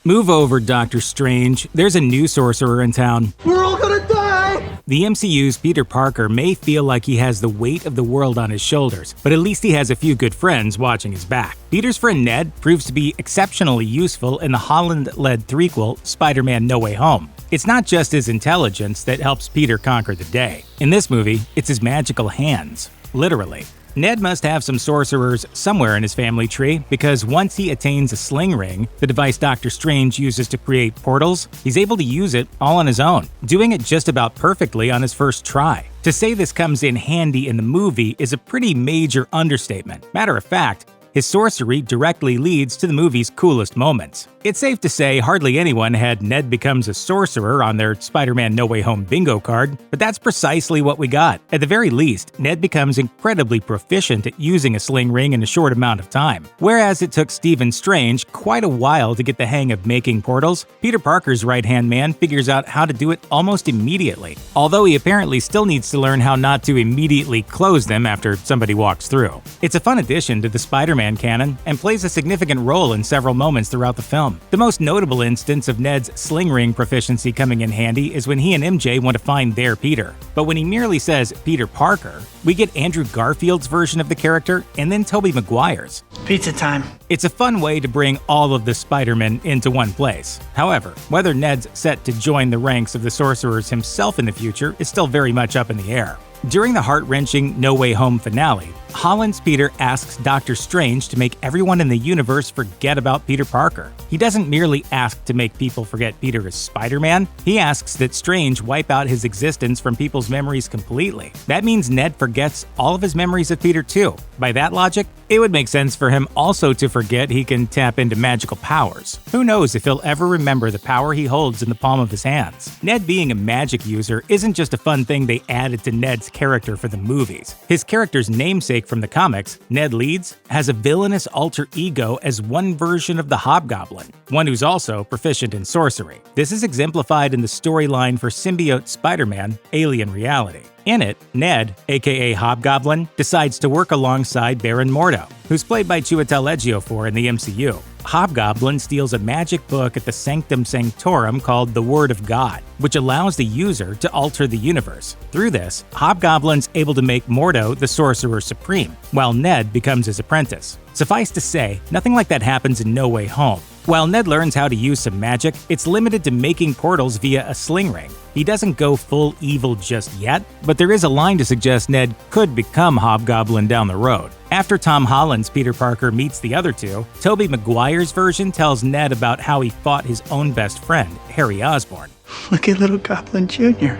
Move over, Doctor Strange. There's a new sorcerer in town. We're all gonna die! The MCU's Peter Parker may feel like he has the weight of the world on his shoulders, but at least he has a few good friends watching his back. Peter's friend Ned proves to be exceptionally useful in the Holland-led threequel, Spider-Man No Way Home. It's not just his intelligence that helps Peter conquer the day. In this movie, it's his magical hands. Literally. Ned must have some sorcerers somewhere in his family tree, because once he attains a sling ring, the device Doctor Strange uses to create portals, he's able to use it all on his own, doing it just about perfectly on his first try. To say this comes in handy in the movie is a pretty major understatement. Matter of fact, his sorcery directly leads to the movie's coolest moments. It's safe to say hardly anyone had Ned becomes a sorcerer on their Spider-Man No Way Home bingo card, but that's precisely what we got. At the very least, Ned becomes incredibly proficient at using a sling ring in a short amount of time. Whereas it took Stephen Strange quite a while to get the hang of making portals, Peter Parker's right-hand man figures out how to do it almost immediately, although he apparently still needs to learn how not to immediately close them after somebody walks through. It's a fun addition to the Spider-Man canon and plays a significant role in several moments throughout the film. The most notable instance of Ned's sling ring proficiency coming in handy is when he and MJ want to find their Peter. But when he merely says Peter Parker, we get Andrew Garfield's version of the character and then Tobey Maguire's. Pizza time. It's a fun way to bring all of the Spider-Men into one place. However, whether Ned's set to join the ranks of the sorcerers himself in the future is still very much up in the air. During the heart-wrenching No Way Home finale, Holland's Peter asks Doctor Strange to make everyone in the universe forget about Peter Parker. He doesn't merely ask to make people forget Peter is Spider-Man, he asks that Strange wipe out his existence from people's memories completely. That means Ned forgets all of his memories of Peter too. By that logic, it would make sense for him also to forget he can tap into magical powers. Who knows if he'll ever remember the power he holds in the palm of his hands. Ned being a magic user isn't just a fun thing they added to Ned's character for the movies. His character's namesake from the comics, Ned Leeds, has a villainous alter ego as one version of the Hobgoblin, one who's also proficient in sorcery. This is exemplified in the storyline for symbiote Spider-Man, Alien Reality. In it, Ned, aka Hobgoblin, decides to work alongside Baron Mordo, who's played by Chiwetel Ejiofor in the MCU. Hobgoblin steals a magic book at the Sanctum Sanctorum called the Word of God, which allows the user to alter the universe. Through this, Hobgoblin's able to make Mordo the Sorcerer Supreme, while Ned becomes his apprentice. Suffice to say, nothing like that happens in No Way Home. While Ned learns how to use some magic, it's limited to making portals via a sling ring. He doesn't go full evil just yet, but there is a line to suggest Ned could become Hobgoblin down the road. After Tom Holland's Peter Parker meets the other two, Tobey Maguire's version tells Ned about how he fought his own best friend, Harry Osborn. Look at little Goblin Jr.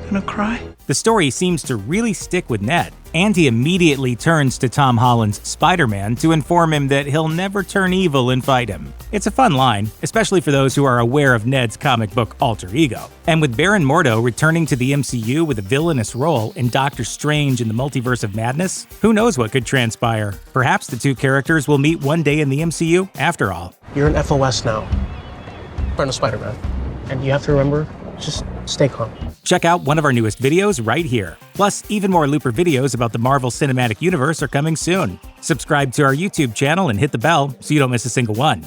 Gonna cry? The story seems to really stick with Ned, and he immediately turns to Tom Holland's Spider-Man to inform him that he'll never turn evil and fight him. It's a fun line, especially for those who are aware of Ned's comic book alter ego. And with Baron Mordo returning to the MCU with a villainous role in Doctor Strange in the Multiverse of Madness, who knows what could transpire? Perhaps the two characters will meet one day in the MCU, after all. You're an FOS now, friend of Spider-Man, and you have to remember, just stay calm. Check out one of our newest videos right here. Plus, even more Looper videos about the Marvel Cinematic Universe are coming soon. Subscribe to our YouTube channel and hit the bell so you don't miss a single one.